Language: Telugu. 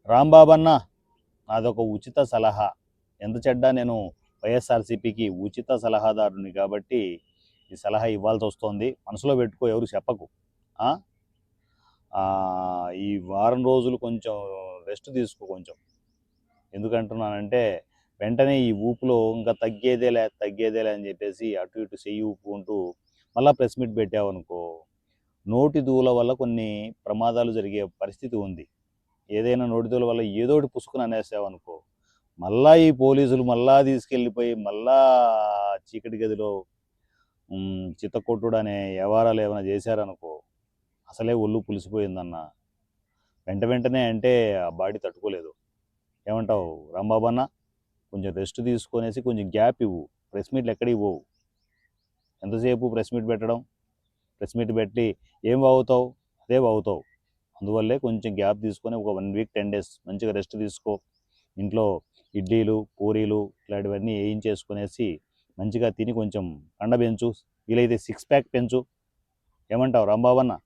రాంబాబు అన్న, నాదొక ఉచిత సలహా. ఎంత చెడ్డా నేను వైఎస్ఆర్సీపీకి ఉచిత సలహాదారుని కాబట్టి ఈ సలహా ఇవ్వాల్సి వస్తుంది. మనసులో పెట్టుకో, ఎవరు చెప్పకు. ఆ? ఆ, ఈ వారం రోజులు కొంచెం రెస్ట్ తీసుకో కొంచెం. ఎందుకంటున్నానంటే వెంటనే ఈ ఊపులో ఇంకా తగ్గేదేలే అని చెప్పేసి అటు ఇటు చెయ్యి ఊపుకుంటూ మళ్ళీ ప్రెస్ మీట్ పెట్టావనుకో, నోటి దూల వల్ల కొన్ని ప్రమాదాలు జరిగే పరిస్థితి ఉంది. ఏదైనా నోటి దూల వల్ల ఏదో ఒకటి పుసుకుని అనేసావనుకో, మళ్ళా ఈ పోలీసులు మళ్ళా తీసుకెళ్ళిపోయి మళ్ళా చీకటి గదిలో చిత్తకొట్టుడు అనే వ్యవహారాలు ఏమైనా చేశారనుకో, అసలే ఒళ్ళు పులిసిపోయిందన్న. వెంటనే అంటే ఆ బాడీ తట్టుకోలేదు. ఏమంటావు రాంబాబు అన్న? కొంచెం రెస్ట్ తీసుకొనేసి కొంచెం గ్యాప్ ఇవ్వు. ప్రెస్ మీట్లు ఎక్కడికి పోవు. ఎంతసేపు ప్రెస్ మీట్ పెట్టడం? ప్రెస్ మీట్ పెట్టి ఏం వాగుతావు? అదే వాగుతావు. అందువల్లే కొంచెం గ్యాప్ తీసుకొని ఒక 1 వీక్ 10 days మంచిగా రెస్ట్ తీసుకో. ఇంట్లో ఇడ్లీలు పూరీలు ఇలాంటివన్నీ వేయించేసుకునేసి మంచిగా తిని కొంచెం కండ పెంచు. వీలైతే 6 ప్యాక్ పెంచు. ఏమంటావు రాంబాబు అన్న?